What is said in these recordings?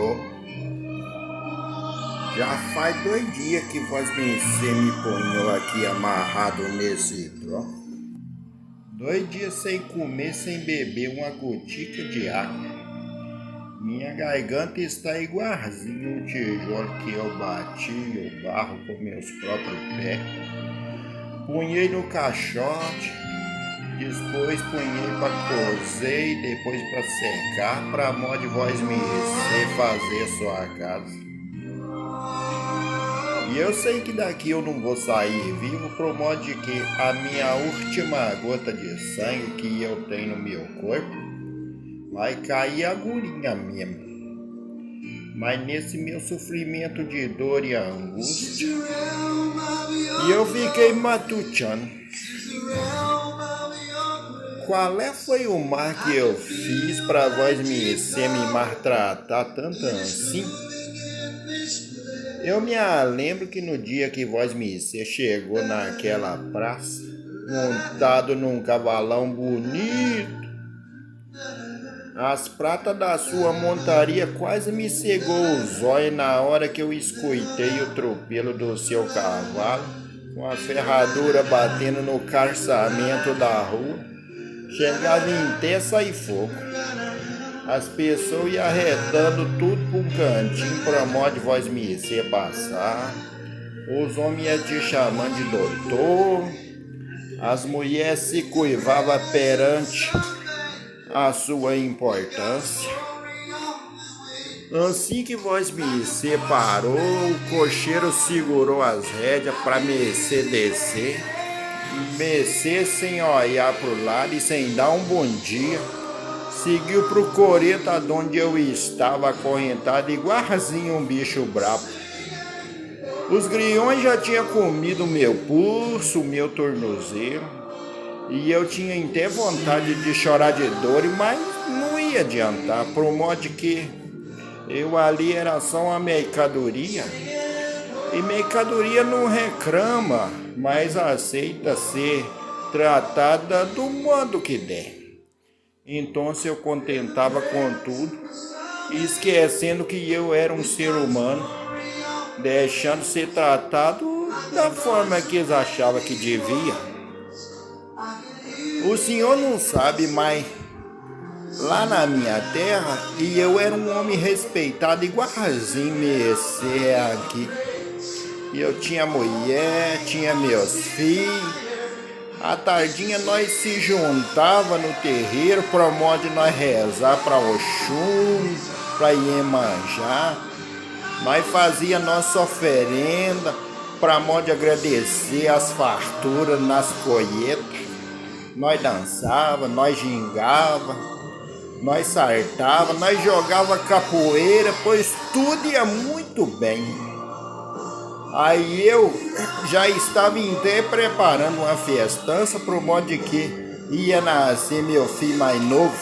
Alô? Já faz 2 dias que você me ponhou aqui amarrado nesse troço. 2 dias sem comer, sem beber uma gotica de água. Minha garganta está igualzinho o tijolo que eu bati o barro com meus próprios pés. Punhei no caixote, depois punhei para cozer e depois para secar, para mó de vós me fazer sua casa. E eu sei que daqui eu não vou sair vivo, pro modo de que a minha última gota de sangue que eu tenho no meu corpo vai cair agulhinha mesmo. Mas nesse meu sofrimento de dor e angústia, e eu fiquei matutando. Qual foi o mal que eu fiz para vós me maltratar tanto assim? Eu me lembro que no dia que vós me chegou naquela praça, montado num cavalão bonito, as pratas da sua montaria quase me cegou os olhos na hora que eu escutei o tropelo do seu cavalo, com a ferradura batendo no calçamento da rua, chegava em terça e fogo. As pessoas iam arredando tudo para um cantinho para modo de vós me passar. Os homens iam te chamando de doutor. As mulheres se curvavam perante a sua importância. Assim que vós me separou, o cocheiro segurou as rédeas para descer. Sem olhar pro lado e sem dar um bom dia. Seguiu pro coreto onde eu estava acorrentado, igualzinho um bicho brabo. Os griões já tinham comido meu pulso, meu tornozelo, e eu tinha até vontade de chorar de dor, mas não ia adiantar, por modo que eu ali era só uma mercadoria, e mercadoria não reclama, mas aceita ser tratada do modo que der. Então eu contentava com tudo, esquecendo que eu era um ser humano, deixando ser tratado da forma que eles achavam que devia. O senhor não sabe, mas lá na minha terra, e eu era um homem respeitado igualzinho você aqui. E eu tinha mulher, tinha meus filhos. À tardinha nós se juntava no terreiro para modo de nós rezar para Oxum, para Iemanjá. Nós fazia nossa oferenda para modo de agradecer as farturas nas colheitas. Nós dançava, nós gingava, nós sartava, nós jogava capoeira, pois tudo ia muito bem. Aí eu já estava até preparando uma festança pro modo de que ia nascer meu filho mais novo.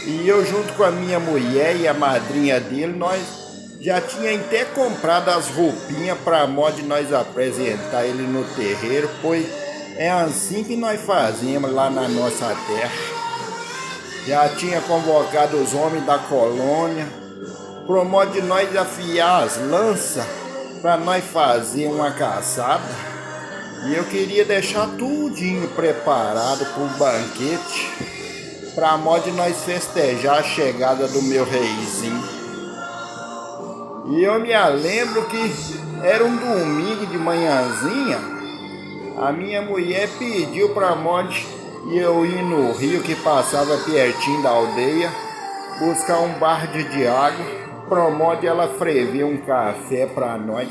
E eu junto com a minha mulher e a madrinha dele, nós já tinha até comprado as roupinhas para modo de nós apresentar ele no terreiro, pois é assim que nós fazíamos lá na nossa terra. Já tinha convocado os homens da colônia, pro modo de nós afiar as lanças, para nós fazer uma caçada. E eu queria deixar tudinho preparado para o banquete, para modo de nós festejar a chegada do meu reizinho. E eu me lembro que era um domingo de manhãzinha, a minha mulher pediu para modo de eu ir no rio que passava pertinho da aldeia, buscar um balde de água, pro modo de ela ferver um café para nós.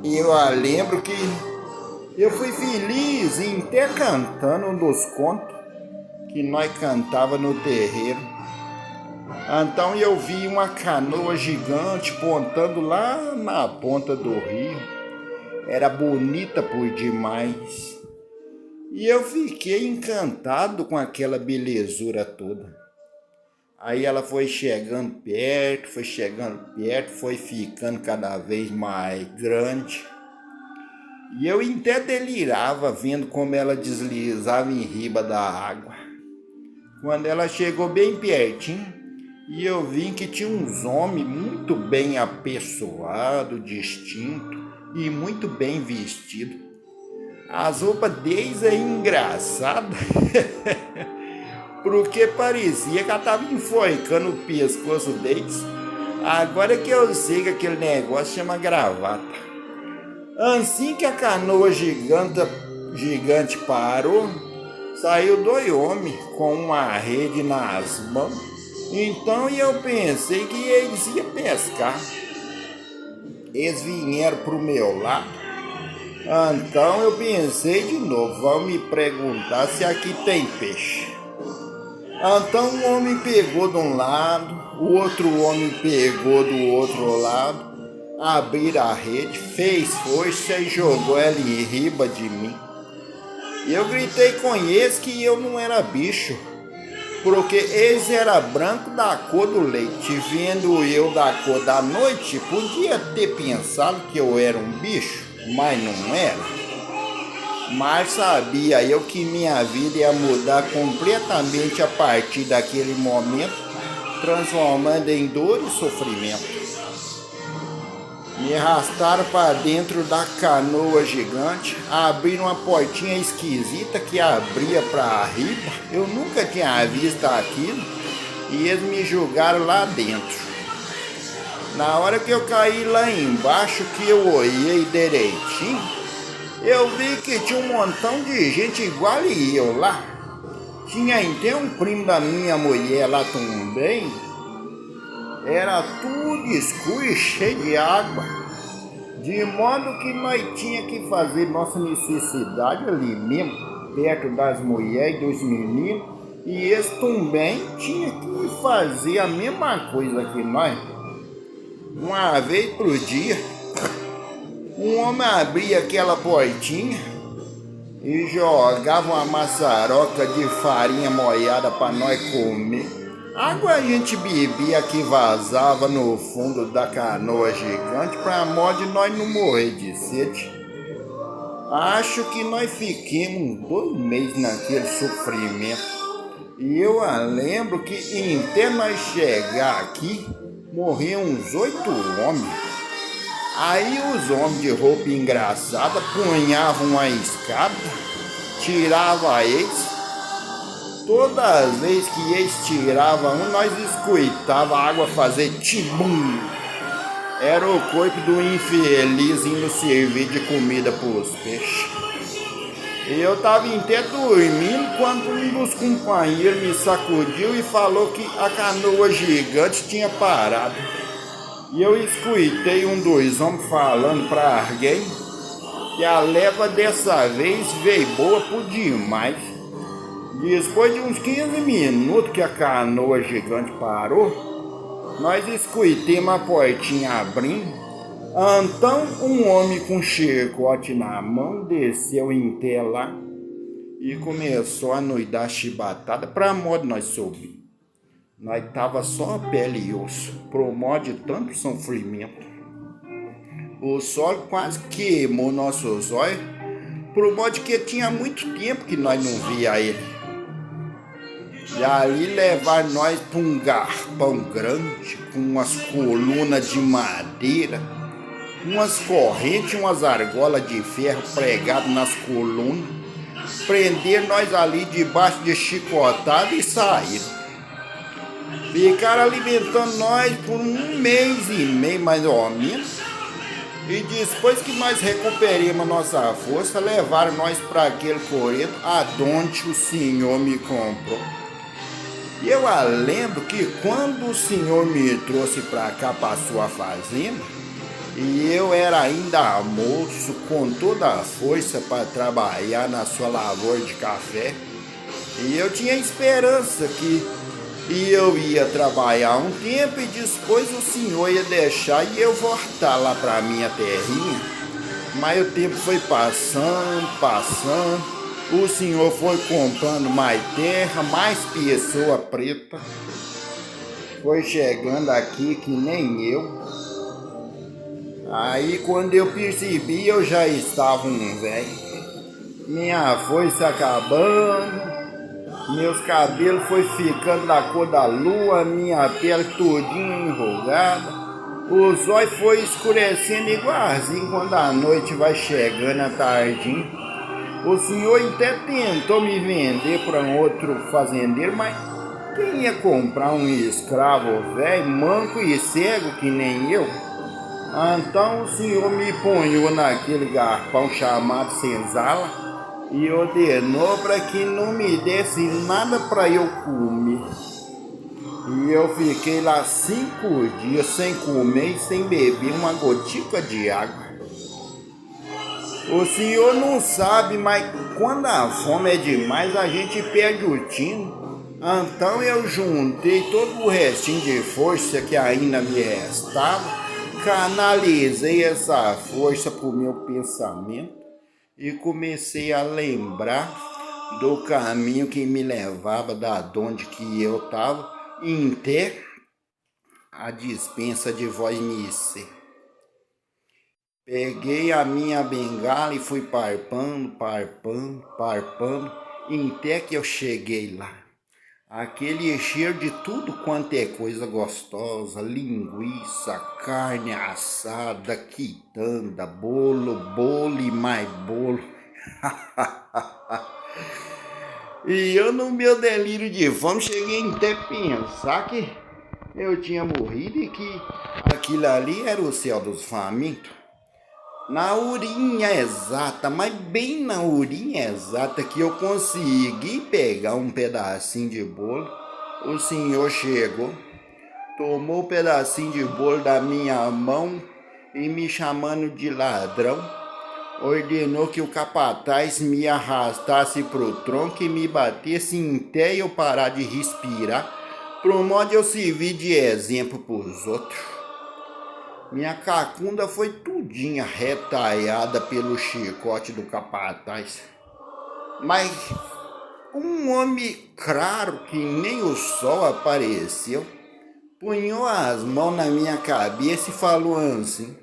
E eu lembro que eu fui feliz em ter cantando um dos contos que nós cantava no terreiro. Então eu vi uma canoa gigante pontando lá na ponta do rio. Era bonita por demais. E eu fiquei encantado com aquela belezura toda. Aí ela foi chegando perto, foi ficando cada vez mais grande. E eu até delirava vendo como ela deslizava em riba da água. Quando ela chegou bem pertinho, e eu vi que tinha uns homens muito bem apessoados, distintos e muito bem vestidos. As roupas deles é engraçadas, porque parecia que ela estava enforcando o pescoço deles. Agora que eu sei que aquele negócio chama gravata. Assim que a canoa gigante parou, saiu dois homens com uma rede nas mãos. Então eu pensei que eles iam pescar. Eles vieram pro meu lado. Então eu pensei de novo, vão me perguntar se aqui tem peixe. Então um homem pegou de um lado, o outro homem pegou do outro lado, abriram a rede, fez força e jogou ela em riba de mim. Eu gritei com eles que eu não era bicho, porque eles eram brancos da cor do leite. Vendo eu da cor da noite, podia ter pensado que eu era um bicho, mas não era. Mas sabia eu que minha vida ia mudar completamente a partir daquele momento, transformando em dor e sofrimento. Me arrastaram para dentro da canoa gigante, abriram uma portinha esquisita que abria para a riba. Eu nunca tinha visto aquilo e eles me jogaram lá dentro. Na hora que eu caí lá embaixo, que eu olhei direitinho, eu vi que tinha um montão de gente igual eu lá. Tinha até um primo da minha mulher lá também. Era tudo escuro e cheio de água, de modo que nós tinha que fazer nossa necessidade ali mesmo, perto das mulheres e dos meninos, e eles também tinham que fazer a mesma coisa que nós. Uma vez por dia, um homem abria aquela portinha e jogava uma maçaroca de farinha molhada para nós comer. Água a gente bebia que vazava no fundo da canoa gigante para modo de nós não morrer de sede. Acho que nós fiquemos 2 meses naquele sofrimento. E eu lembro que até nós chegar aqui, morriam uns 8 homens. Aí os homens de roupa engraçada punhavam a escada, tiravam eles. Todas as vezes que eles tiravam um, nós escutava a água fazer tibum. Era o corpo do infeliz indo servir de comida para os peixes. E eu estava até dormindo quando um dos companheiros me sacudiu e falou que a canoa gigante tinha parado. E eu escutei um dos homens falando para alguém que a leva dessa vez veio boa por demais. Depois de uns 15 minutos que a canoa gigante parou, nós escutemos a portinha abrindo. Então um homem com chicote na mão desceu em pé lá e começou a nos dar chibatada para modo nós subir. Nós tava só pele e osso, pro modo de tanto sofrimento. O sol quase queimou nossos olhos, pro modo que tinha muito tempo que nós não via ele. E ali levaram nós para um garpão grande, com umas colunas de madeira, umas correntes, umas argolas de ferro pregadas nas colunas, prenderam nós ali debaixo de chicotada e saíram. Ficaram alimentando nós por 1 mês e meio, mais ou menos. E depois que nós recuperamos nossa força, levaram nós para aquele coreto aonde o Senhor me comprou. E eu lembro que quando o Senhor me trouxe para cá, para sua fazenda, e eu era ainda moço, com toda a força para trabalhar na sua lavoura de café, e eu tinha esperança que eu ia trabalhar um tempo e depois o Senhor ia deixar e eu voltar lá para minha terrinha. Mas o tempo foi passando. O Senhor foi comprando mais terra, mais pessoa preta. Foi chegando aqui que nem eu. Aí quando eu percebi, eu já estava um velho. Minha força acabando. Meus cabelos foi ficando da cor da lua, minha pele todinha enrugada. Os olhos foi escurecendo igualzinho quando a noite vai chegando à tardinha. O senhor até tentou me vender para um outro fazendeiro, mas quem ia comprar um escravo velho, manco e cego que nem eu? Então o senhor me ponhou naquele garpão chamado senzala e ordenou para que não me desse nada para eu comer. E eu fiquei lá 5 dias sem comer e sem beber uma gotica de água. O senhor não sabe, mas quando a fome é demais a gente perde o tino. Então eu juntei todo o restinho de força que ainda me restava, canalizei essa força para o meu pensamento e comecei a lembrar do caminho que me levava da onde que eu estava até a dispensa de Voz-me-ser. Peguei a minha bengala e fui parpando, até que eu cheguei lá. Aquele cheiro de tudo quanto é coisa gostosa, linguiça, carne assada, quitanda, bolo e mais bolo. E eu no meu delírio de fome cheguei até a pensar que eu tinha morrido e que aquilo ali era o céu dos famintos. Na urinha exata, mas bem na urinha exata que eu consegui pegar um pedacinho de bolo, o senhor chegou, tomou o pedacinho de bolo da minha mão e me chamando de ladrão, ordenou que o capataz me arrastasse pro tronco e me batesse até eu parar de respirar, pro modo de eu servir de exemplo pros outros. Minha cacunda foi tudinha retalhada pelo chicote do capataz. Mas um homem claro que nem o sol apareceu, punhou as mãos na minha cabeça e falou assim: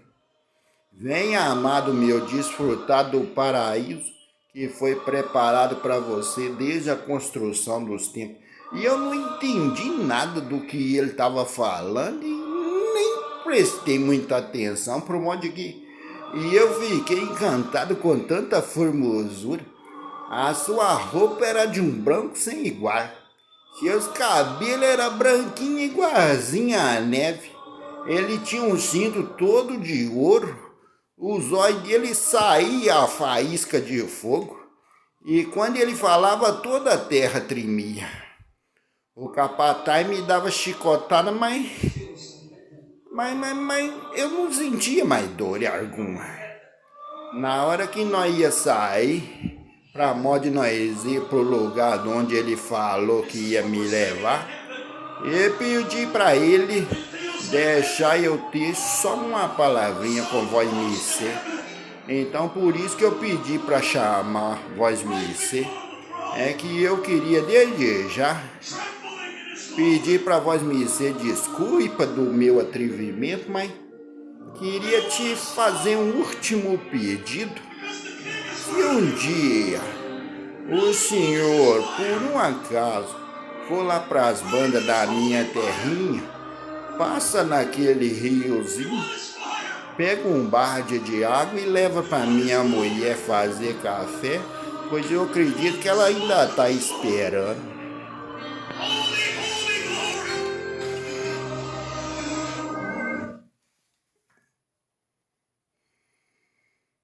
venha, amado meu, desfrutar do paraíso que foi preparado para você desde a construção dos tempos. E eu não entendi nada do que ele estava falando e prestei muita atenção, por modo que eu fiquei encantado com tanta formosura. A sua roupa era de um branco sem igual, seus cabelos eram branquinhos igualzinho à neve, ele tinha um cinto todo de ouro, os olhos dele saíam a faísca de fogo, e quando ele falava toda a terra tremia. O capataz me dava chicotada, mas eu não sentia mais dor alguma. Na hora que nós ia sair, pra modo de nós ir pro lugar onde ele falou que ia me levar, eu pedi pra ele deixar eu ter só uma palavrinha com Voz-me-ser. Então por isso que eu pedi pra chamar Voz-me-ser, é que eu queria desde já pedir para Voz-me-ser desculpa do meu atrevimento, mas queria te fazer um último pedido. Se um dia o senhor, por um acaso, for lá para as bandas da minha terrinha, passa naquele riozinho, pega um balde de água e leva para minha mulher fazer café, pois eu acredito que ela ainda está esperando.